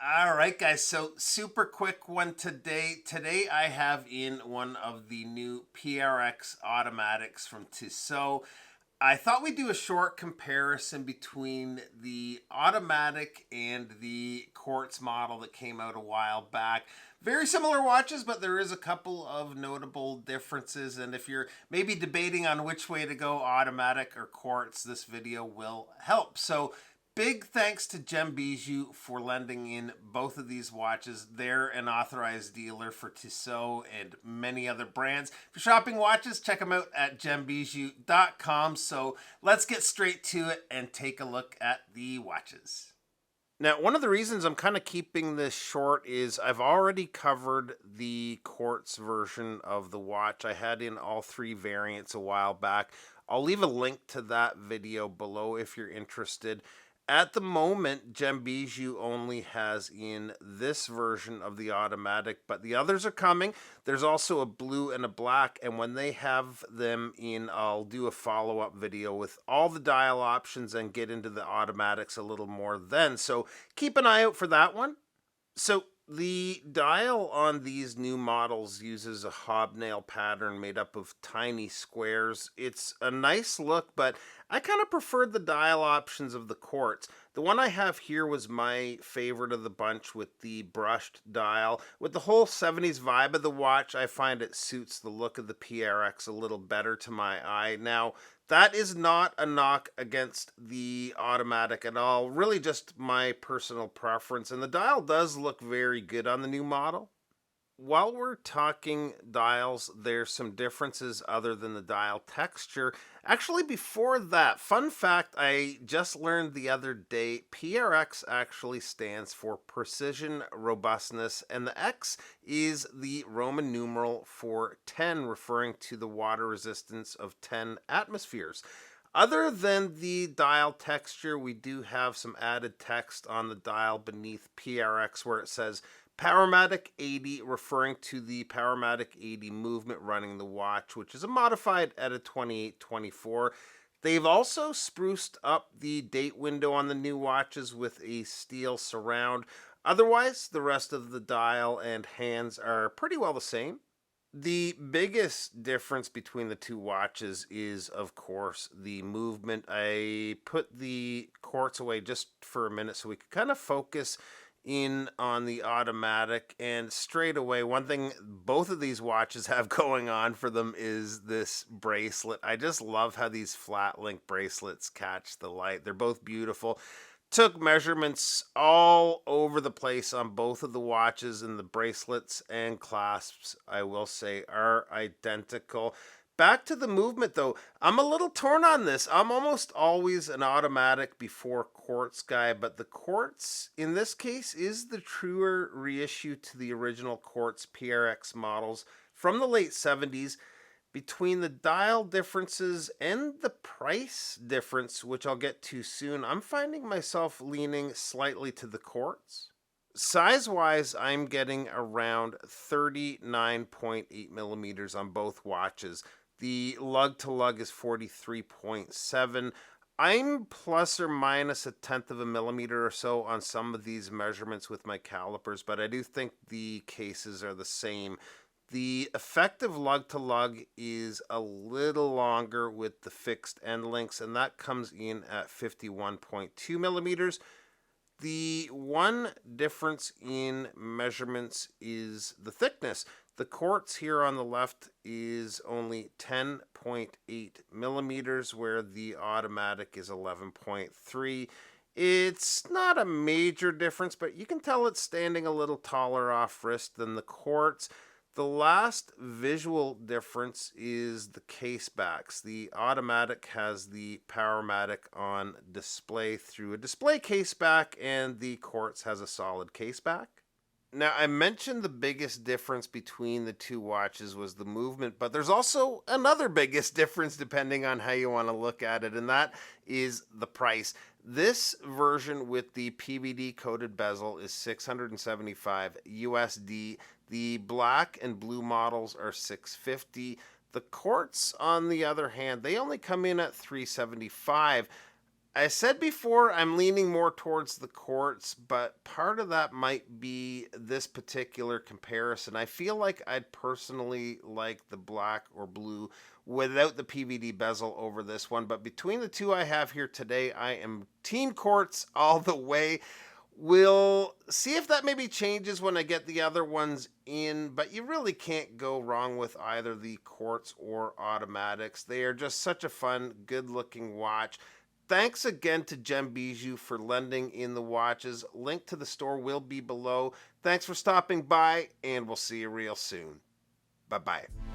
All right, guys. So, super quick one today. Today, I have in one of the new PRX automatics from Tissot. I thought we'd do a short comparison between the automatic and the quartz model that came out a while back. Very similar watches, but there is a couple of notable differences. And if you're maybe debating on which way to go, automatic or quartz, this video will help. So, big thanks to Gem Bijou for lending in both of these watches. They're an authorized dealer for Tissot and many other brands. For shopping watches, check them out at gembijou.com. So let's get straight to it and take a look at the watches. Now, one of the reasons I'm kind of keeping this short is I've already covered the quartz version of the watch. I had in all three variants a while back. I'll leave a link to that video below if you're interested. At the moment, Gem Bijou only has in this version of the automatic, but the others are coming. There's also a blue and a black, and when they have them in, I'll do a follow-up video with all the dial options and get into the automatics a little more then. So keep an eye out for that one. So the dial on these new models uses a hobnail pattern made up of tiny squares. It's a nice look, but I kind of preferred the dial options of the quartz. The one I have here was my favorite of the bunch with the brushed dial. With the whole 70s vibe of the watch, I find it suits the look of the PRX a little better to my eye. Now, that is not a knock against the automatic at all, really just my personal preference, and the dial does look very good on the new model. While we're talking dials, there's some differences other than the dial texture. Actually, before that, fun fact I just learned the other day, PRX actually stands for precision robustness, and the X is the Roman numeral for 10, referring to the water resistance of 10 atmospheres. Other than the dial texture, we do have some added text on the dial beneath PRX where it says Powermatic 80, referring to the Powermatic 80 movement running the watch, which is a modified ETA 2824. They've also spruced up the date window on the new watches with a steel surround. Otherwise, the rest of the dial and hands are pretty well the same. The biggest difference between the two watches is, of course, the movement. I put the quartz away just for a minute so we could kind of focus in on the automatic, and straight away, one thing both of these watches have going on for them is this bracelet. I just love how these flat link bracelets catch the light. They're both beautiful. Took measurements all over the place on both of the watches, and the bracelets and clasps, I will say, are identical. Back to the movement, though. I'm a little torn on this. I'm almost always an automatic before quartz guy, but the quartz, in this case, is the truer reissue to the original quartz PRX models from the late 70s. Between the dial differences and the price difference, which I'll get to soon, I'm finding myself leaning slightly to the quartz. Size-wise, I'm getting around 39.8 millimeters on both watches. The lug-to-lug is 43.7. I'm plus or minus a tenth of a millimeter or so on some of these measurements with my calipers, but I do think the cases are the same. The effective lug-to-lug is a little longer with the fixed end links, and that comes in at 51.2 millimeters. The one difference in measurements is the thickness. The quartz here on the left is only 10.8 millimeters, where the automatic is 11.3. It's not a major difference, but you can tell it's standing a little taller off wrist than the quartz. The last visual difference is the case backs. The automatic has the Powermatic on display through a display case back, and the quartz has a solid case back. Now, I mentioned the biggest difference between the two watches was the movement, but there's also another biggest difference depending on how you want to look at it, and that is the price. This version with the PVD coated bezel is $675 USD. The black and blue models are $650. The quartz, on the other hand, they only come in at $375. I said before I'm leaning more towards the quartz, but part of that might be this particular comparison. I feel like I'd personally like the black or blue without the PVD bezel over this one, but between the two I have here today, I am team quartz all the way. We'll see if that maybe changes when I get the other ones in, but you really can't go wrong with either the quartz or automatics. They are just such a fun, good looking watch. Thanks again to Gem Bijou for lending in the watches. Link to the store will be below. Thanks for stopping by, and we'll see you real soon. Bye-bye.